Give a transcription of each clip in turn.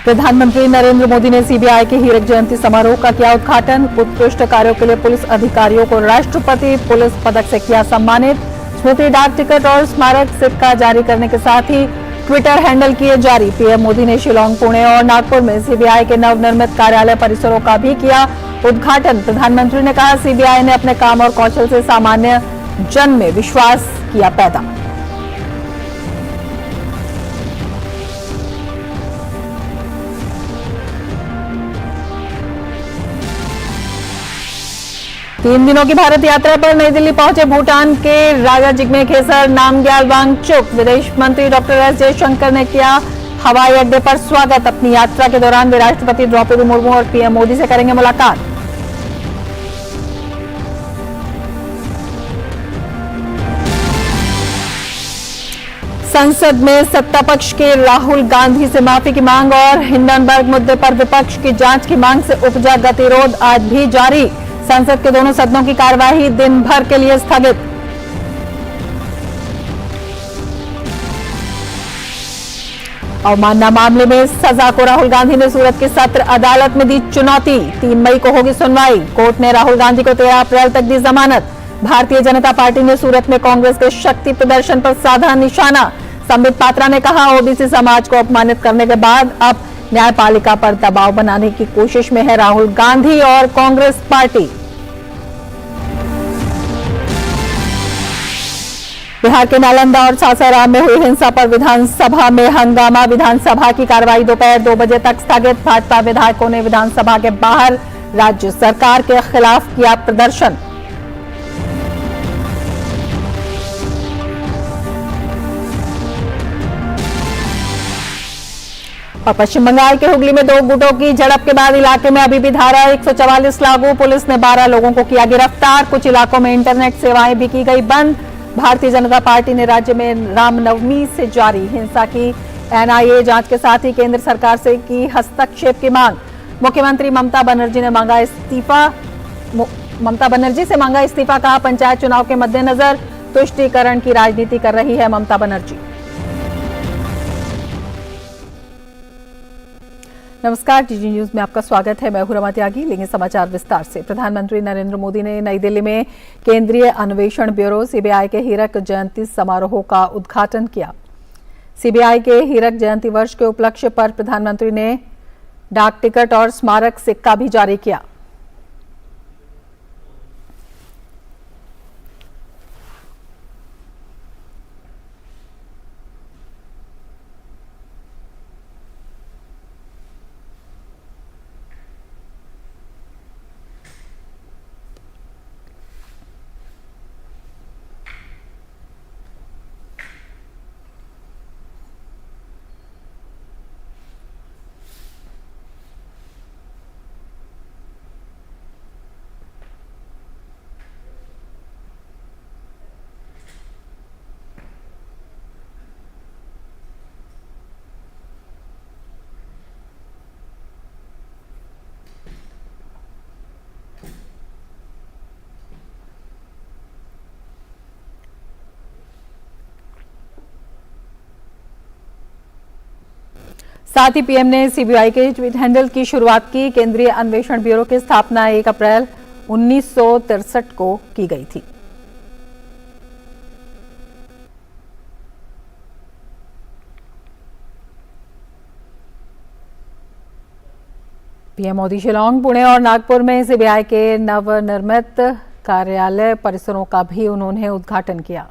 प्रधानमंत्री नरेंद्र मोदी ने सीबीआई के हीरक जयंती समारोह का किया उद्घाटन। उत्कृष्ट कार्यों के लिए पुलिस अधिकारियों को राष्ट्रपति पुलिस पदक से किया सम्मानित। स्मृति डाक टिकट और स्मारक सिक्का जारी करने के साथ ही ट्विटर हैंडल किए जारी। पीएम मोदी ने शिलांग, पुणे और नागपुर में सीबीआई के नवनिर्मित कार्यालय परिसरों का भी किया उद्घाटन। प्रधानमंत्री ने कहा, सीबीआई ने अपने काम और कौशल से सामान्य जन में विश्वास किया पैदा। तीन दिनों की भारत यात्रा पर नई दिल्ली पहुंचे भूटान के राजा जिग्मे खेसर नामग्याल वांगचुक। विदेश मंत्री डॉक्टर एस जयशंकर ने किया हवाई अड्डे पर स्वागत। अपनी यात्रा के दौरान वे राष्ट्रपति द्रौपदी मुर्मू और पीएम मोदी से करेंगे मुलाकात। संसद में सत्ता पक्ष के राहुल गांधी से माफी की मांग और हिंडनबर्ग मुद्दे पर विपक्ष की जांच की मांग से उपजा गतिरोध आज भी जारी। संसद के दोनों सदनों की कार्यवाही दिन भर के लिए स्थगित। अवमानना मामले में सजा को राहुल गांधी ने सूरत की सत्र अदालत में दी चुनौती। 3 मई को होगी सुनवाई। कोर्ट ने राहुल गांधी को 13 अप्रैल तक दी जमानत। भारतीय जनता पार्टी ने सूरत में कांग्रेस के शक्ति प्रदर्शन पर साधा निशाना। संबित पात्रा ने कहा, ओबीसी समाज को अपमानित करने के बाद अब न्यायपालिका पर दबाव बनाने की कोशिश में है राहुल गांधी और कांग्रेस पार्टी। बिहार के नालंदा और सासाराम में हुई हिंसा पर विधानसभा में हंगामा। विधानसभा की कार्रवाई दोपहर 2 बजे तक स्थगित। भाजपा विधायकों ने विधानसभा के बाहर राज्य सरकार के खिलाफ किया प्रदर्शन। और पश्चिम बंगाल के हुगली में 2 गुटों की झड़प के बाद इलाके में अभी भी धारा 144 लागू। पुलिस ने 12 लोगों को किया गिरफ्तार। कुछ इलाकों में इंटरनेट सेवाएं भी की गई बंद। भारतीय जनता पार्टी ने राज्य में रामनवमी से जारी हिंसा की एनआईए जांच के साथ ही केंद्र सरकार से की हस्तक्षेप की मांग। मुख्यमंत्री ममता बनर्जी से मांगा इस्तीफा। कहा, पंचायत चुनाव के मद्देनजर तुष्टीकरण की राजनीति कर रही है ममता बनर्जी। नमस्कार, टीजी न्यूज में आपका स्वागत है। मैं हूं रमा त्यागी। लेंगे समाचार विस्तार से। प्रधानमंत्री नरेंद्र मोदी ने नई दिल्ली में केंद्रीय अन्वेषण ब्यूरो सीबीआई के हीरक जयंती समारोह का उद्घाटन किया। सीबीआई के हीरक जयंती वर्ष के उपलक्ष्य पर प्रधानमंत्री ने डाक टिकट और स्मारक सिक्का भी जारी किया। साथ ही पीएम ने सीबीआई के ट्वीट हैंडल की शुरुआत की। केंद्रीय अन्वेषण ब्यूरो की स्थापना 1 अप्रैल 1963 को की गई थी। पीएम मोदी शिलांग, पुणे और नागपुर में सीबीआई के नवनिर्मित कार्यालय परिसरों का भी उन्होंने उद्घाटन किया।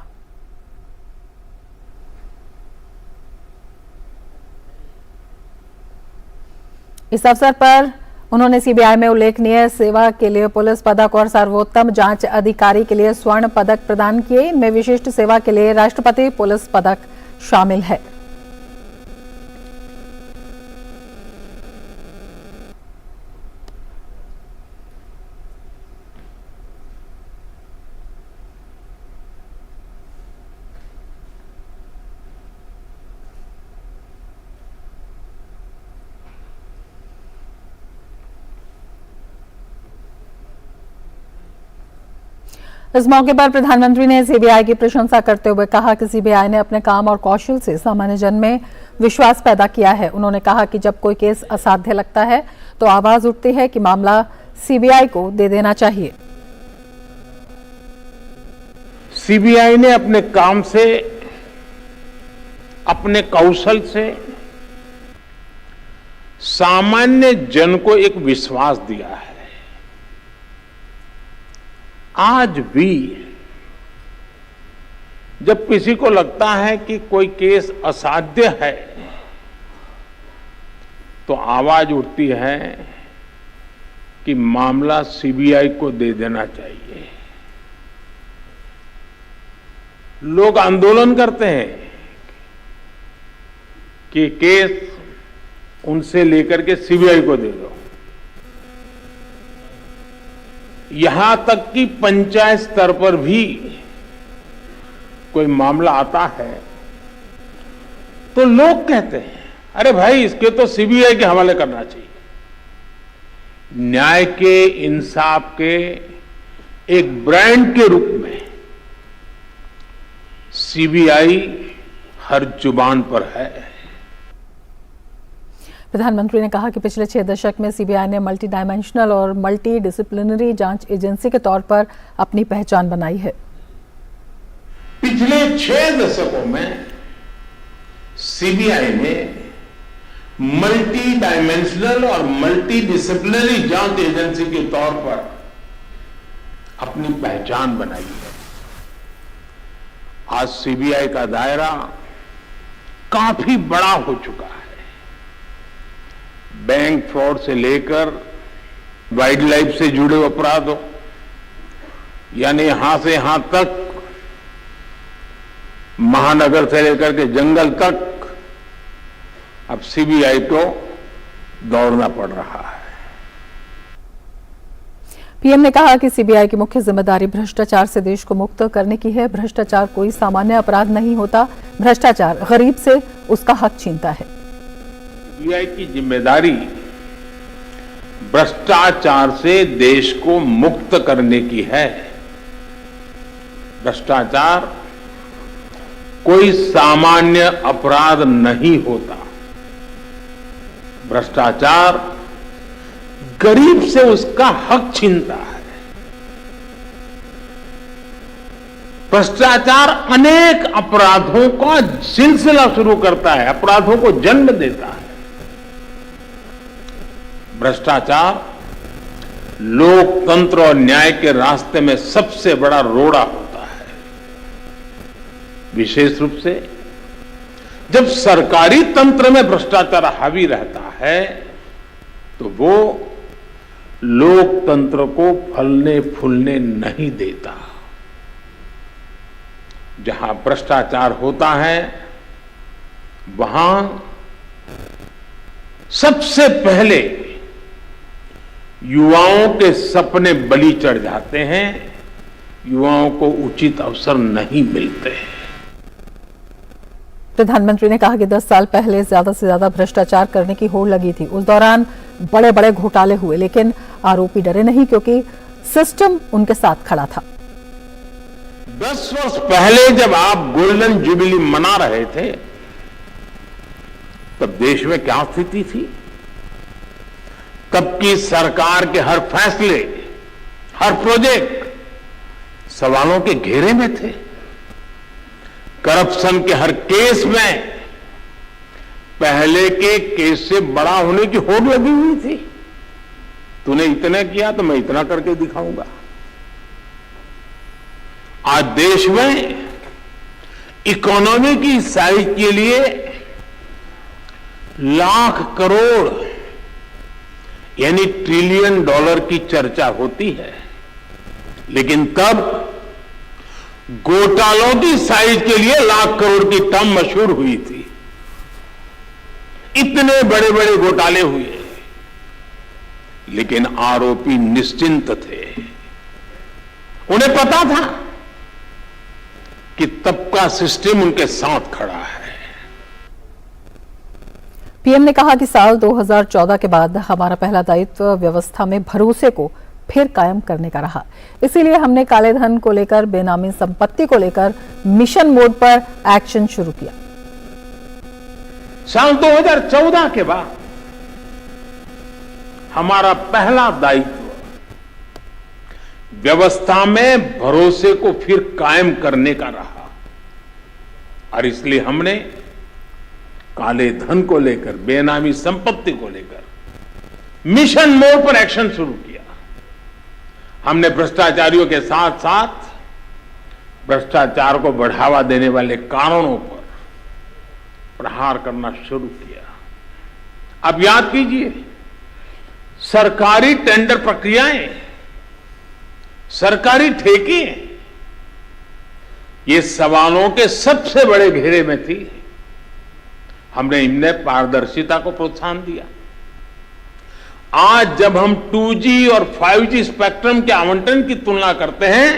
इस अवसर पर उन्होंने सीबीआई में उल्लेखनीय सेवा के लिए पुलिस पदक और सर्वोत्तम जांच अधिकारी के लिए स्वर्ण पदक प्रदान किए। इनमें विशिष्ट सेवा के लिए राष्ट्रपति पुलिस पदक शामिल है। इस मौके पर प्रधानमंत्री ने सीबीआई की प्रशंसा करते हुए कहा कि सीबीआई ने अपने काम और कौशल से सामान्य जन में विश्वास पैदा किया है। उन्होंने कहा कि जब कोई केस असाध्य लगता है तो आवाज उठती है कि मामला सीबीआई को दे देना चाहिए। सीबीआई ने अपने काम से, अपने कौशल से सामान्य जन को एक विश्वास दिया है। आज भी जब किसी को लगता है कि कोई केस असाध्य है तो आवाज उठती है कि मामला सीबीआई को दे देना चाहिए। लोग आंदोलन करते हैं कि केस उनसे लेकर के सीबीआई को दे दो। यहां तक कि पंचायत स्तर पर भी कोई मामला आता है तो लोग कहते हैं, अरे भाई इसके तो सीबीआई के हवाले करना चाहिए। न्याय के, इंसाफ के एक ब्रांड के रूप में सीबीआई हर जुबान पर है। प्रधानमंत्री ने कहा कि पिछले 6 दशक में सीबीआई ने मल्टी डायमेंशनल और मल्टी डिसिप्लिनरी जांच एजेंसी के तौर पर अपनी पहचान बनाई है। पिछले 6 दशकों में सीबीआई ने मल्टी डायमेंशनल और मल्टी डिसिप्लिनरी जांच एजेंसी के तौर पर अपनी पहचान बनाई है। आज सीबीआई का दायरा काफी बड़ा हो चुका है। बैंक फ्रॉड से लेकर वाइल्ड लाइफ से जुड़े अपराधों, यानी यहां से यहां तक, महानगर से लेकर के जंगल तक अब सीबीआई को दौड़ना पड़ रहा है। पीएम ने कहा कि सीबीआई की मुख्य जिम्मेदारी भ्रष्टाचार से देश को मुक्त करने की है। भ्रष्टाचार कोई सामान्य अपराध नहीं होता, भ्रष्टाचार गरीब से उसका हक छीनता है। सीबीआई की जिम्मेदारी भ्रष्टाचार से देश को मुक्त करने की है। भ्रष्टाचार कोई सामान्य अपराध नहीं होता। भ्रष्टाचार गरीब से उसका हक छीनता है। भ्रष्टाचार अनेक अपराधों का सिलसिला शुरू करता है, अपराधों को जन्म देता है। भ्रष्टाचार लोकतंत्र और न्याय के रास्ते में सबसे बड़ा रोड़ा होता है। विशेष रूप से जब सरकारी तंत्र में भ्रष्टाचार हावी रहता है तो वो लोकतंत्र को फलने फूलने नहीं देता। जहां भ्रष्टाचार होता है वहां सबसे पहले युवाओं के सपने बलि चढ़ जाते हैं, युवाओं को उचित अवसर नहीं मिलते हैं। प्रधानमंत्री ने कहा कि 10 साल पहले ज्यादा से ज्यादा भ्रष्टाचार करने की होड़ लगी थी। उस दौरान बड़े बड़े घोटाले हुए, लेकिन आरोपी डरे नहीं क्योंकि सिस्टम उनके साथ खड़ा था। 10 वर्ष पहले जब आप गोल्डन जुबिली मना रहे थे तब देश में क्या स्थिति थी? तब की सरकार के हर फैसले, हर प्रोजेक्ट सवालों के घेरे में थे। करप्शन के हर केस में पहले के केस से बड़ा होने की होड़ लगी हुई थी। तूने इतना किया तो मैं इतना करके दिखाऊंगा। आज देश में इकोनॉमी की साइज के लिए लाख करोड़ यानी ट्रिलियन डॉलर की चर्चा होती है, लेकिन तब घोटालों की साइज के लिए लाख करोड़ की टर्म मशहूर हुई थी। इतने बड़े बड़े घोटाले हुए, लेकिन आरोपी निश्चिंत थे। उन्हें पता था कि तब का सिस्टम उनके साथ खड़ा है। पीएम ने कहा कि साल 2014 के बाद हमारा पहला दायित्व व्यवस्था में भरोसे को फिर कायम करने का रहा। इसीलिए हमने काले धन को लेकर, बेनामी संपत्ति को लेकर मिशन मोड पर एक्शन शुरू किया। साल 2014 के बाद हमारा पहला दायित्व व्यवस्था में भरोसे को फिर कायम करने का रहा और इसलिए हमने काले धन को लेकर, बेनामी संपत्ति को लेकर मिशन मोड पर एक्शन शुरू किया। हमने भ्रष्टाचारियों के साथ साथ भ्रष्टाचार को बढ़ावा देने वाले कारणों पर प्रहार करना शुरू किया। अब याद कीजिए, सरकारी टेंडर प्रक्रियाएं, सरकारी ठेके, ये सवालों के सबसे बड़े घेरे में थी। हमने इनमें पारदर्शिता को प्रोत्साहन दिया। आज जब हम 2G और 5G स्पेक्ट्रम के आवंटन की तुलना करते हैं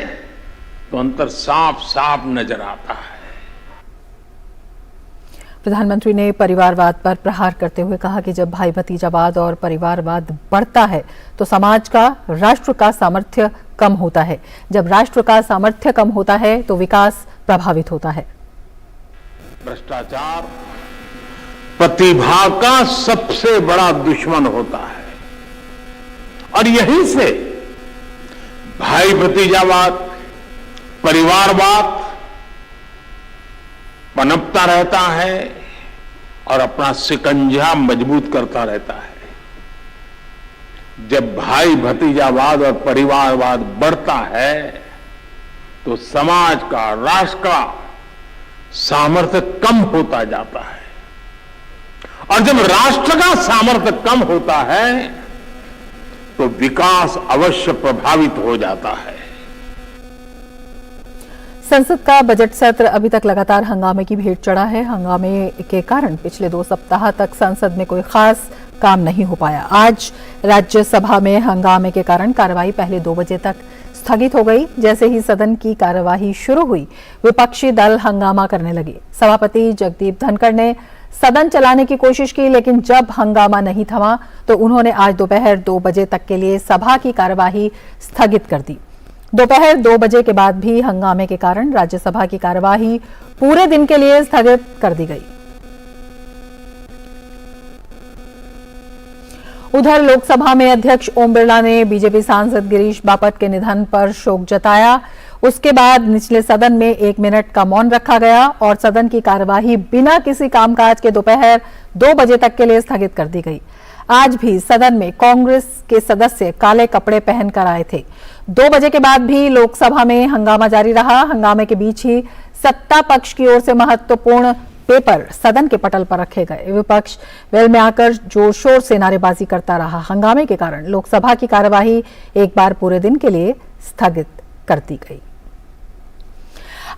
तो अंतर साफ साफ नजर आता है। प्रधानमंत्री ने परिवारवाद पर प्रहार करते हुए कहा कि जब भाई भतीजावाद और परिवारवाद बढ़ता है तो समाज का, राष्ट्र का सामर्थ्य कम होता है। जब राष्ट्र का सामर्थ्य कम होता है तो विकास प्रभावित होता है। भ्रष्टाचार प्रतिभा का सबसे बड़ा दुश्मन होता है और यहीं से भाई भतीजावाद, परिवारवाद पनपता रहता है और अपना शिकंजा मजबूत करता रहता है। जब भाई भतीजावाद और परिवारवाद बढ़ता है तो समाज का, राष्ट्र का सामर्थ्य कम होता जाता है और जब राष्ट्र का सामर्थ्य कम होता है तो विकास अवश्य प्रभावित हो जाता है। संसद का बजट सत्र अभी तक लगातार हंगामे की भेंट चढ़ा है। हंगामे के कारण पिछले 2 सप्ताह तक संसद में कोई खास काम नहीं हो पाया। आज राज्यसभा में हंगामे के कारण कार्यवाही पहले 2 बजे तक स्थगित हो गई। जैसे ही सदन की कार्यवाही शुरू हुई, विपक्षी दल हंगामा करने लगे। सभापति जगदीप धनखड़ ने सदन चलाने की कोशिश की, लेकिन जब हंगामा नहीं थमा तो उन्होंने आज दोपहर 2 बजे तक के लिए सभा की कार्यवाही स्थगित कर दी। दोपहर 2 बजे के बाद भी हंगामे के कारण राज्यसभा की कार्यवाही पूरे दिन के लिए स्थगित कर दी गई। उधर लोकसभा में अध्यक्ष ओम बिरला ने बीजेपी सांसद गिरीश बापट के निधन पर शोक जताया। उसके बाद निचले सदन में 1 मिनट का मौन रखा गया और सदन की कार्यवाही बिना किसी कामकाज के दोपहर 2 बजे तक के लिए स्थगित कर दी गई। आज भी सदन में कांग्रेस के सदस्य काले कपड़े पहनकर आए थे। 2 बजे के बाद भी लोकसभा में हंगामा जारी रहा। हंगामे के बीच ही सत्ता पक्ष की ओर से महत्वपूर्ण पेपर सदन के पटल पर रखे गए। विपक्ष वेल में आकर जोर शोर से नारेबाजी करता रहा। हंगामे के कारण लोकसभा की कार्यवाही एक बार पूरे दिन के लिए स्थगित कर दी गई।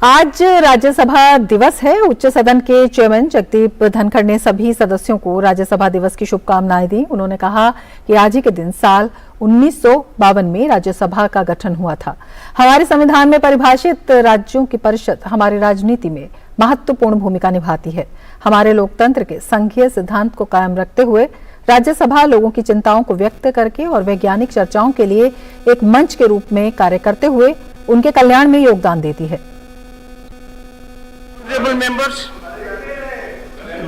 आज राज्यसभा दिवस है। उच्च सदन के चेयरमैन जगदीप धनखड़ ने सभी सदस्यों को राज्यसभा दिवस की शुभकामनाएं दी। उन्होंने कहा कि आज ही के दिन साल 1952 में राज्यसभा का गठन हुआ था। हमारे संविधान में परिभाषित राज्यों की परिषद हमारी राजनीति में महत्वपूर्ण भूमिका निभाती है। हमारे लोकतंत्र के संघीय सिद्धांत को कायम रखते हुए राज्यसभा लोगों की चिंताओं को व्यक्त करके और वैज्ञानिक चर्चाओं के लिए एक मंच के रूप में कार्य करते हुए उनके कल्याण में योगदान देती है। Honorable members,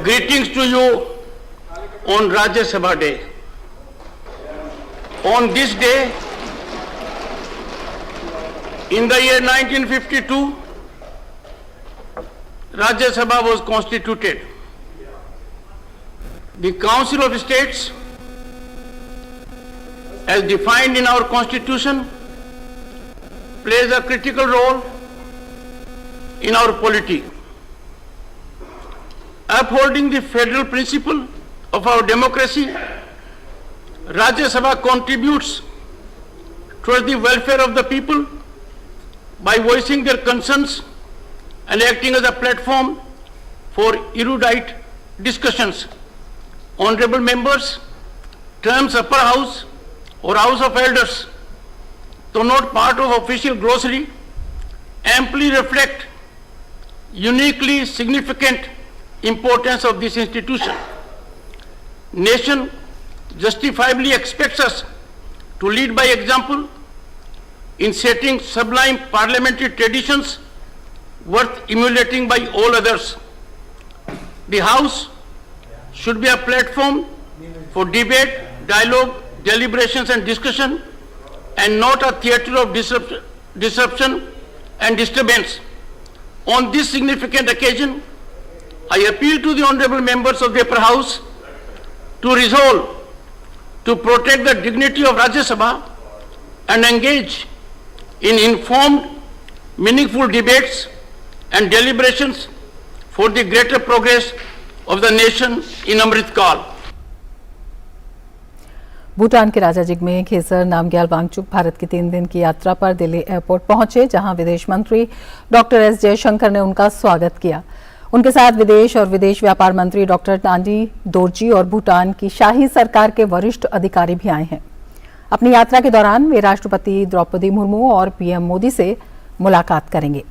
greetings to you on Rajya Sabha Day. On this day, in the year 1952, Rajya Sabha was constituted. The Council of States, as defined in our Constitution, plays a critical role in our polity. Upholding the federal principle of our democracy, Rajya Sabha contributes towards the welfare of the people by voicing their concerns and acting as a platform for erudite discussions. Honorable members, terms upper house or house of elders, though not part of official glossary, amply reflect uniquely significant importance of this institution. Nation justifiably expects us to lead by example in setting sublime parliamentary traditions worth emulating by all others. The House should be a platform for debate, dialogue, deliberations and discussion, and not a theatre of disruption and disturbance. On this significant occasion, I appeal to the honorable members of the upper house to resolve to protect the dignity of Rajya Sabha and engage in informed, meaningful debates and deliberations for the greater progress of the nation in Amrit Kal. Bhutan के राजा जिग्मे खेसर नामग्याल वांगचुक भारत की 3 दिन की यात्रा पर Delhi airport पहुंचे, जहां विदेश मंत्री डॉक्टर एस जयशंकर ने उनका स्वागत किया। उनके साथ विदेश और विदेश व्यापार मंत्री डॉक्टर नांडी दोरजी और भूटान की शाही सरकार के वरिष्ठ अधिकारी भी आए हैं। अपनी यात्रा के दौरान वे राष्ट्रपति द्रौपदी मुर्मू और पीएम मोदी से मुलाकात करेंगे।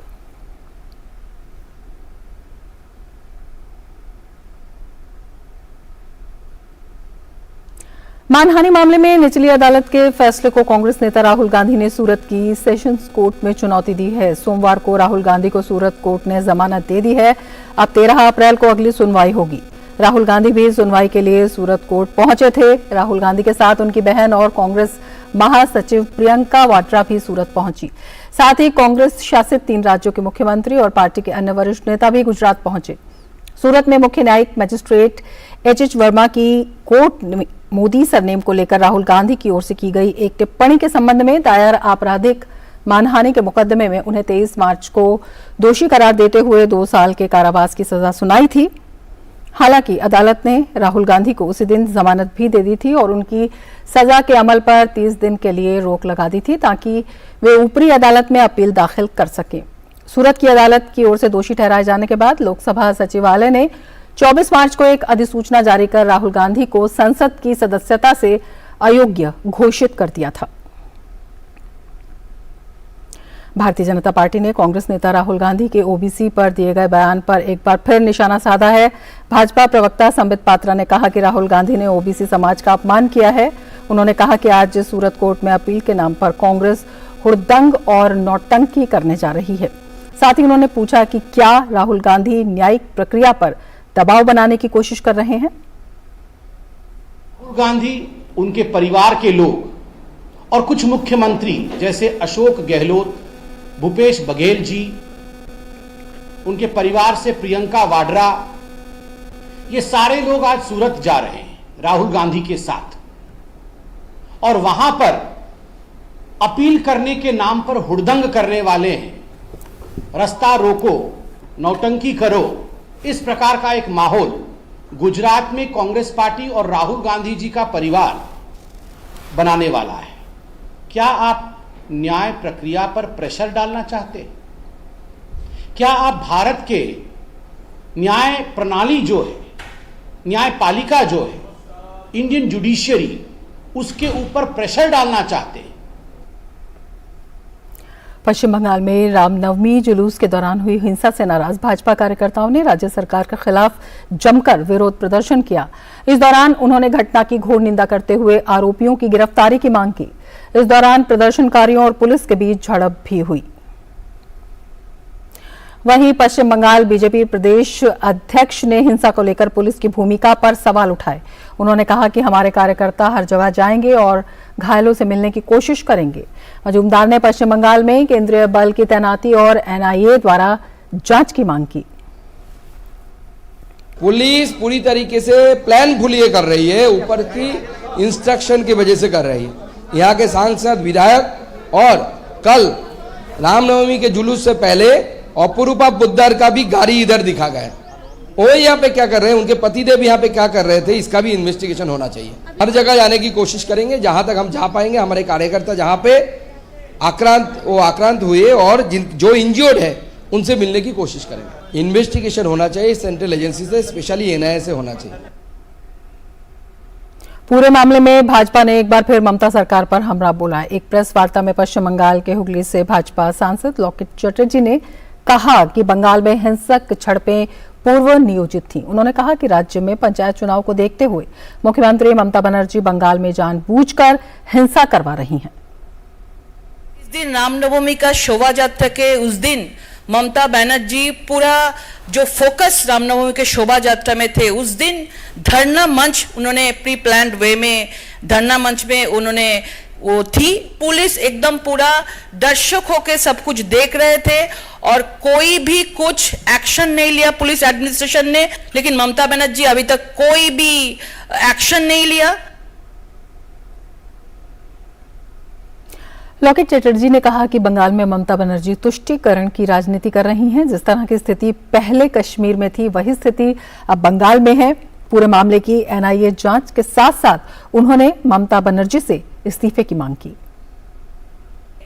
मानहानि मामले में निचली अदालत के फैसले को कांग्रेस नेता राहुल गांधी ने सूरत की सेशंस कोर्ट में चुनौती दी है। सोमवार को राहुल गांधी को सूरत कोर्ट ने जमानत दे दी है। अब 13 अप्रैल को अगली सुनवाई होगी। राहुल गांधी भी सुनवाई के लिए सूरत कोर्ट पहुंचे थे। राहुल गांधी के साथ उनकी बहन और कांग्रेस महासचिव प्रियंका वाड्रा भी सूरत पहुंची। साथ ही कांग्रेस शासित 3 राज्यों के मुख्यमंत्री और पार्टी के अन्य वरिष्ठ नेता भी गुजरात पहुंचे। सूरत में मुख्य न्यायिक मजिस्ट्रेट एच वर्मा की कोर्ट में मोदी सरनेम को लेकर राहुल गांधी की ओर से की गई एक टिप्पणी के संबंध में दायर आपराधिक मानहानि के मुकदमे में उन्हें 23 मार्च को दोषी करार देते हुए 2 साल के कारावास की सजा सुनाई थी। हालांकि अदालत ने राहुल गांधी को उसी दिन जमानत भी दे दी थी और उनकी सजा के अमल पर 30 दिन के लिए रोक लगा दी थी ताकि वे ऊपरी अदालत में अपील दाखिल कर सकें। सूरत की अदालत की ओर से दोषी ठहराए जाने के बाद लोकसभा सचिवालय ने 24 मार्च को एक अधिसूचना जारी कर राहुल गांधी को संसद की सदस्यता से अयोग्य घोषित कर दिया था। भारतीय जनता पार्टी ने कांग्रेस नेता राहुल गांधी के ओबीसी पर दिए गए बयान पर एक बार फिर निशाना साधा है। भाजपा प्रवक्ता संबित पात्रा ने कहा कि राहुल गांधी ने ओबीसी समाज का अपमान किया है। उन्होंने कहा कि आज सूरत कोर्ट में अपील के नाम पर कांग्रेस हुड़दंग और नौटंकी करने जा रही है। साथ ही उन्होंने पूछा कि क्या राहुल गांधी न्यायिक प्रक्रिया पर दबाव बनाने की कोशिश कर रहे हैं। राहुल गांधी, उनके परिवार के लोग और कुछ मुख्यमंत्री जैसे अशोक गहलोत, भूपेश बघेल जी, उनके परिवार से प्रियंका वाड्रा, ये सारे लोग आज सूरत जा रहे हैं राहुल गांधी के साथ और वहां पर अपील करने के नाम पर हुड़दंग करने वाले हैं। रास्ता रोको, नौटंकी करो, इस प्रकार का एक माहौल गुजरात में कांग्रेस पार्टी और राहुल गांधी जी का परिवार बनाने वाला है। क्या आप न्याय प्रक्रिया पर प्रेशर डालना चाहते? क्या आप भारत के न्याय प्रणाली जो है, न्यायपालिका जो है, इंडियन जुडिशियरी, उसके ऊपर प्रेशर डालना चाहते? पश्चिम बंगाल में रामनवमी जुलूस के दौरान हुई हिंसा से नाराज भाजपा कार्यकर्ताओं ने राज्य सरकार के खिलाफ जमकर विरोध प्रदर्शन किया। इस दौरान उन्होंने घटना की घोर निंदा करते हुए आरोपियों की गिरफ्तारी की मांग की। इस दौरान प्रदर्शनकारियों और पुलिस के बीच झड़प भी हुई। वहीं पश्चिम बंगाल बीजेपी प्रदेश अध्यक्ष ने हिंसा को लेकर पुलिस की भूमिका पर सवाल उठाए। उन्होंने कहा कि हमारे कार्यकर्ता हर जगह जाएंगे और घायलों से मिलने की कोशिश करेंगे। मजूमदार ने पश्चिम बंगाल में केंद्रीय बल की तैनाती और एनआईए द्वारा जांच की मांग की। पुलिस पूरी तरीके से प्लान भूलिए कर रही है, ऊपर की इंस्ट्रक्शन की वजह से कर रही है। यहाँ के सांसद, विधायक और कल रामनवमी के जुलूस से पहले अपरूपा बुद्धर का भी गाड़ी इधर दिखा गया। वो यहाँ पे क्या कर रहे हैं, उनके पतिदेव यहाँ पे क्या कर रहे थे, इसका भी इन्वेस्टिगेशन होना चाहिए। हर जगह जाने की कोशिश करेंगे जहां तक हम जा पाएंगे। हमारे कार्यकर्ता जहां पे आक्रांत हुए और जो इंज्योर्ड है उनसे मिलने की कोशिश करेंगे। इन्वेस्टिगेशन होना चाहिए सेंट्रल एजेंसी से, स्पेशली एनआईए से होना चाहिए। पूरे मामले में भाजपा ने एक बार फिर ममता सरकार पर हमला बोला। एक प्रेस वार्ता में पश्चिम बंगाल के हुगली से भाजपा सांसद लॉकेट चटर्जी ने कहा कि बंगाल में हिंसक झड़पें पूर्व नियोजित थी। उन्होंने कहा कि राज्य में पंचायत चुनाव को देखते हुए मुख्यमंत्री ममता बनर्जी बंगाल में जानबूझकर हिंसा करवा रही हैं। दिन रामनवमी का शोभा यात्रा के उस दिन ममता बनर्जी पूरा जो फोकस रामनवमी के शोभा यात्रा में थे, उस दिन धरना मंच उन्होंने प्री प्लान्ड वे में धरना मंच में उन्होंने वो थी। पुलिस एकदम पूरा दर्शक होकर सब कुछ देख रहे थे और कोई भी कुछ एक्शन नहीं लिया पुलिस एडमिनिस्ट्रेशन ने, लेकिन ममता बनर्जी अभी तक कोई भी एक्शन नहीं लिया। लॉकेट चटर्जी ने कहा कि बंगाल में ममता बनर्जी तुष्टीकरण की राजनीति कर रही हैं। जिस तरह की स्थिति पहले कश्मीर में थी, वही स्थिति अब बंगाल में है। पूरे मामले की एनआईए जांच के साथ साथ उन्होंने ममता बनर्जी से इस्तीफे की मांग की।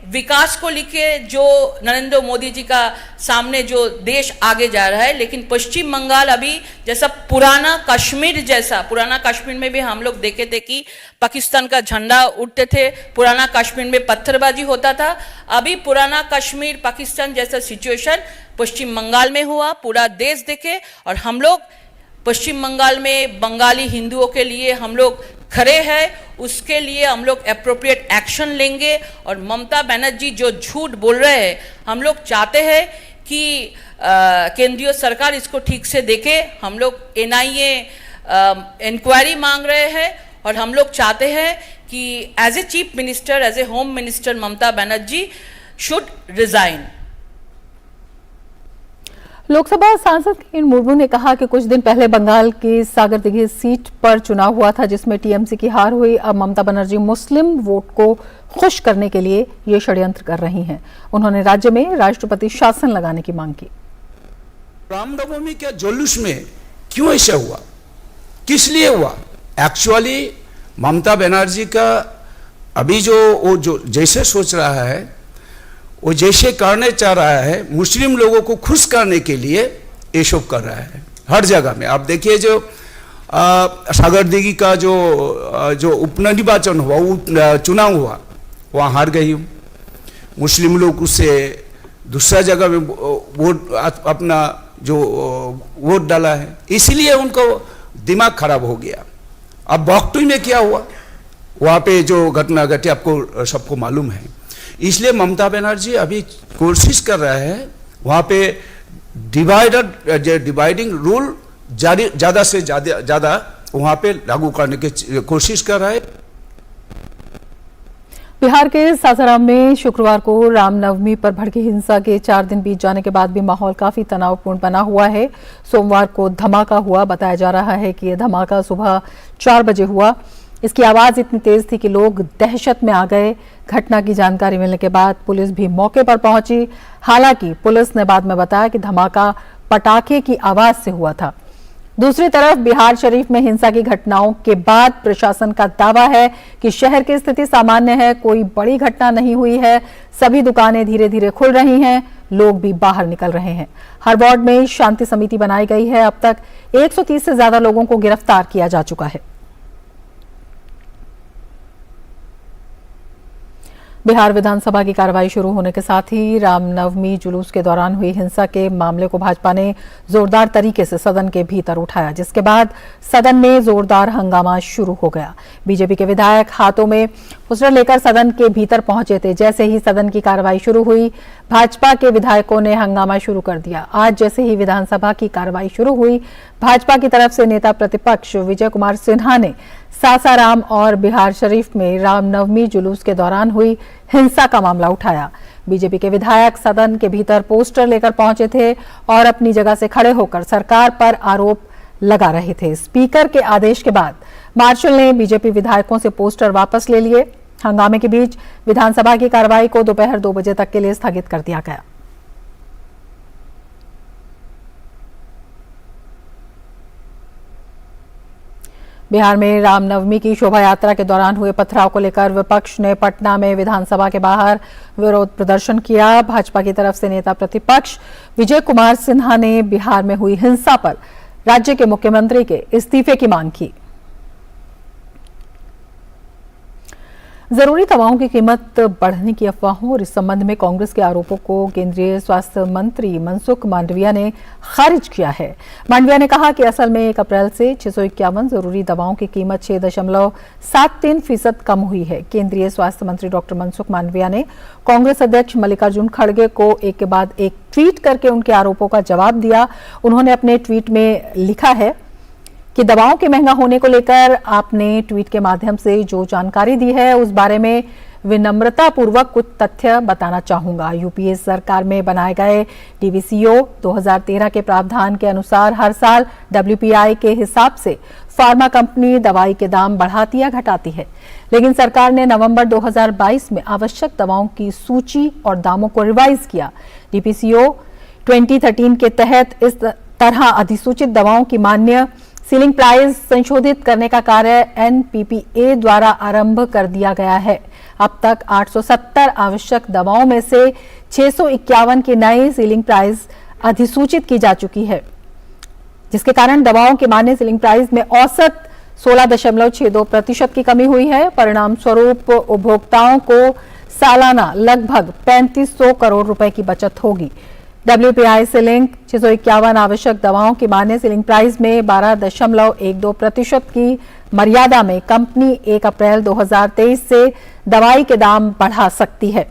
विकास को लेके जो नरेंद्र मोदी जी का सामने जो देश आगे जा रहा है, लेकिन पश्चिम बंगाल अभी जैसा पुराना कश्मीर जैसा, पुराना कश्मीर में भी हम लोग देखे थे कि पाकिस्तान का झंडा उड़ते थे, पुराना कश्मीर में पत्थरबाजी होता था। अभी पुराना कश्मीर पाकिस्तान जैसा सिचुएशन पश्चिम बंगाल में हुआ, पूरा देश देखे। और हम लोग पश्चिम बंगाल में बंगाली हिंदुओं के लिए हम लोग खड़े हैं, उसके लिए हम लोग एप्रोप्रिएट एक्शन लेंगे। और ममता बनर्जी जो झूठ बोल रहे हैं, हम लोग चाहते हैं कि केंद्रीय सरकार इसको ठीक से देखे। हम लोग एनआईए इंक्वायरी मांग रहे हैं और हम लोग चाहते हैं कि as a chief minister, as a home minister Mamata Banerjee should resign. Lok Sabha सांसद किरण मुर्मू ने कहा कि कुछ दिन पहले बंगाल की सागरदिघी सीट पर चुनाव हुआ था जिसमें टीएमसी की हार हुई। अब ममता बनर्जी मुस्लिम वोट को खुश करने के लिए ये षड्यंत्र कर रही हैं। उन्होंने राज्य में राष्ट्रपति शासन लगाने की मांग की। रामनवमी के जुलूस में क्यों ऐसा हुआ, किस लिए हुआ? एक्चुअली ममता बनर्जी का अभी जो जैसे सोच रहा है, वो जैसे करने चाह रहा है, मुस्लिम लोगों को खुश करने के लिए ये सब कर रहा है हर जगह में। आप देखिए जो सागरदिघी का जो उपनिर्वाचन हुआ, चुनाव हुआ, वहाँ हार गई हूँ। मुस्लिम लोग उससे दूसरा जगह में वोट अपना जो वोट डाला है, इसलिए उनको दिमाग खराब हो गया। अब बख्तुई में क्या हुआ, वहाँ पे जो घटना घटी आपको सबको मालूम है। इसलिए ममता बनर्जी अभी कोशिश कर रहा है वहाँ पे डिवाइडिंग रूल ज़्यादा से ज़्यादा वहाँ पे लागू करने की कोशिश कर रहा है। बिहार के सासाराम में शुक्रवार को रामनवमी पर भड़की हिंसा के 4 दिन बीत जाने के बाद भी माहौल काफी तनावपूर्ण बना हुआ है। सोमवार को धमाका हुआ। बताया जा रहा है कि यह धमाका सुबह 4 बजे हुआ। इसकी आवाज इतनी तेज थी कि लोग दहशत में आ गए। घटना की जानकारी मिलने के बाद पुलिस भी मौके पर पहुंची। हालांकि पुलिस ने बाद में बताया कि धमाका पटाखे की आवाज से हुआ था। दूसरी तरफ बिहार शरीफ में हिंसा की घटनाओं के बाद प्रशासन का दावा है कि शहर की स्थिति सामान्य है, कोई बड़ी घटना नहीं हुई है। सभी दुकानें धीरे धीरे खुल रही हैं, लोग भी बाहर निकल रहे हैं। हर वार्ड में शांति समिति बनाई गई है। अब तक 130 से ज्यादा लोगों को गिरफ्तार किया जा चुका है। बिहार विधानसभा की कार्रवाई शुरू होने के साथ ही रामनवमी जुलूस के दौरान हुई हिंसा के मामले को भाजपा ने जोरदार तरीके से सदन के भीतर उठाया, जिसके बाद सदन में जोरदार हंगामा शुरू हो गया। बीजेपी के विधायक हाथों में पोस्टर लेकर सदन के भीतर पहुंचे थे। जैसे ही सदन की कार्रवाई शुरू हुई, भाजपा के विधायकों ने हंगामा शुरू कर दिया। आज जैसे ही विधानसभा की कार्रवाई शुरू हुई, भाजपा की तरफ से नेता प्रतिपक्ष विजय कुमार सिन्हा ने सासाराम और बिहार शरीफ में रामनवमी जुलूस के दौरान हुई हिंसा का मामला उठाया। बीजेपी के विधायक सदन के भीतर पोस्टर लेकर पहुंचे थे और अपनी जगह से खड़े होकर सरकार पर आरोप लगा रहे थे। स्पीकर के आदेश के बाद मार्शल ने बीजेपी विधायकों से पोस्टर वापस ले लिए। हंगामे के बीच विधानसभा की कार्रवाई को दोपहर 2 बजे तक के लिए स्थगित कर दिया गया। बिहार में रामनवमी की शोभा यात्रा के दौरान हुए पथराव को लेकर विपक्ष ने पटना में विधानसभा के बाहर विरोध प्रदर्शन किया। भाजपा की तरफ से नेता प्रतिपक्ष विजय कुमार सिन्हा ने बिहार में हुई हिंसा पर राज्य के मुख्यमंत्री के इस्तीफे की मांग की। जरूरी दवाओं की कीमत बढ़ने की अफवाहों और इस संबंध में कांग्रेस के आरोपों को केंद्रीय स्वास्थ्य मंत्री मनसुख मांडविया ने खारिज किया है। मांडविया ने कहा कि असल में 1 अप्रैल से 651 जरूरी दवाओं की कीमत 6.73% कम हुई है। केंद्रीय स्वास्थ्य मंत्री डॉक्टर मनसुख मांडविया ने कांग्रेस अध्यक्ष मल्लिकार्जुन खड़गे को एक के बाद एक ट्वीट करके उनके आरोपों का जवाब दिया। उन्होंने अपने ट्वीट में लिखा है कि दवाओं के महंगा होने को लेकर आपने ट्वीट के माध्यम से जो जानकारी दी है उस बारे में विनम्रता पूर्वक कुछ तथ्य बताना चाहूंगा। यूपीए सरकार में बनाए गए डीवीसीओ 2013 के प्रावधान के अनुसार हर साल डब्ल्यूपीआई के हिसाब से फार्मा कंपनी दवाई के दाम बढ़ाती या घटाती है, लेकिन सरकार ने नवंबर 2022 में आवश्यक दवाओं की सूची और दामों को रिवाइज किया। डीपीसीओ 2013 के तहत इस तरह अधिसूचित दवाओं की मान्य सीलिंग प्राइस संशोधित करने का कार्य एनपीपीए द्वारा आरंभ कर दिया गया है। अब तक 870 आवश्यक दवाओं में से 651 की नई सीलिंग प्राइस अधिसूचित की जा चुकी है, जिसके कारण दवाओं के मान्य सीलिंग प्राइस में औसत 16.62% की कमी हुई है। परिणाम स्वरूप उपभोक्ताओं को सालाना लगभग 3500 करोड़ रुपए की बचत होगी। डब्ल्यूपीआई सीलिंग 651 आवश्यक दवाओं की मान्य सीलिंग प्राइस में 12.12% की मर्यादा में कंपनी 1 अप्रैल 2023 से दवाई के दाम बढ़ा सकती है।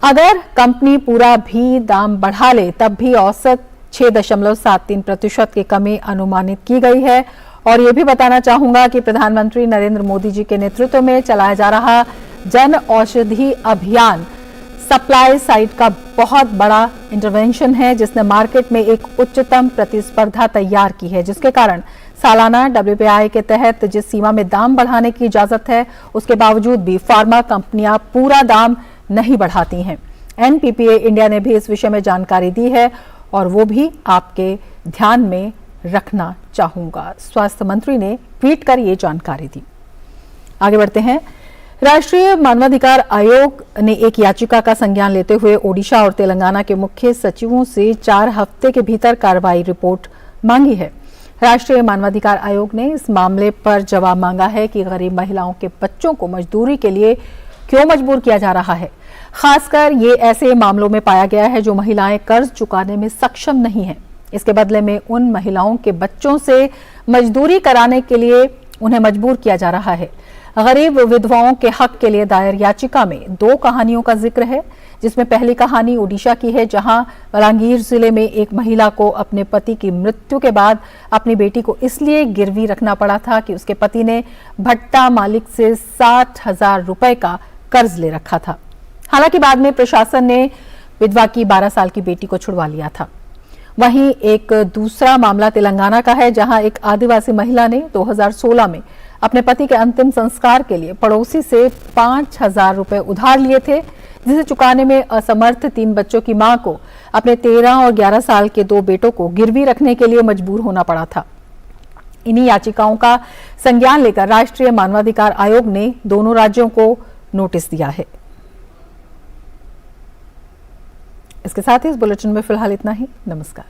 अगर कंपनी पूरा भी दाम बढ़ा ले तब भी औसत 6.73% की कमी अनुमानित की गई है। और ये भी बताना चाहूंगा कि प्रधानमंत्री नरेंद्र मोदी जी के नेतृत्व में चलाया जा रहा जन औषधि अभियान सप्लाई साइड का बहुत बड़ा इंटरवेंशन है, जिसने मार्केट में एक उच्चतम प्रतिस्पर्धा तैयार की है, जिसके कारण सालाना डब्ल्यूपीआई के तहत जिस सीमा में दाम बढ़ाने की इजाजत है उसके बावजूद भी फार्मा कंपनियां पूरा दाम नहीं बढ़ाती हैं। एनपीपीए इंडिया ने भी इस विषय में जानकारी दी है और वो भी आपके ध्यान में रखना चाहूंगा। स्वास्थ्य मंत्री ने ट्वीट कर ये जानकारी दी। आगे बढ़ते हैं। राष्ट्रीय मानवाधिकार आयोग ने एक याचिका का संज्ञान लेते हुए ओडिशा और तेलंगाना के मुख्य सचिवों से 4 हफ्ते के भीतर कार्रवाई रिपोर्ट मांगी है। राष्ट्रीय मानवाधिकार आयोग ने इस मामले पर जवाब मांगा है कि गरीब महिलाओं के बच्चों को मजदूरी के लिए क्यों मजबूर किया जा रहा है। खासकर ये ऐसे मामलों में पाया गया है जो महिलाएं कर्ज चुकाने में सक्षम नहीं है। इसके बदले में उन महिलाओं के बच्चों से मजदूरी कराने के लिए उन्हें मजबूर किया जा रहा है। गरीब विधवाओं के हक के लिए दायर याचिका में 2 कहानियों का जिक्र है, जिसमें पहली कहानी ओडिशा की है, जहां बलांगीर जिले में एक महिला को अपने पति की मृत्यु के बाद अपनी बेटी को इसलिए गिरवी रखना पड़ा था कि उसके पति ने भट्टा मालिक से 60,000 रुपए का कर्ज ले रखा था। हालांकि बाद में प्रशासन ने विधवा की 12 साल की बेटी को छुड़वा लिया था। वहीं एक दूसरा मामला तेलंगाना का है, जहां एक आदिवासी महिला ने 2016 में अपने पति के अंतिम संस्कार के लिए पड़ोसी से 5,000 रुपए उधार लिए थे, जिसे चुकाने में असमर्थ 3 बच्चों की मां को अपने 13 और 11 साल के 2 बेटों को गिरवी रखने के लिए मजबूर होना पड़ा था। इन्हीं याचिकाओं का संज्ञान लेकर राष्ट्रीय मानवाधिकार आयोग ने दोनों राज्यों को नोटिस दिया है। इसके साथ ही इस बुलेटिन में फिलहाल इतना ही। नमस्कार।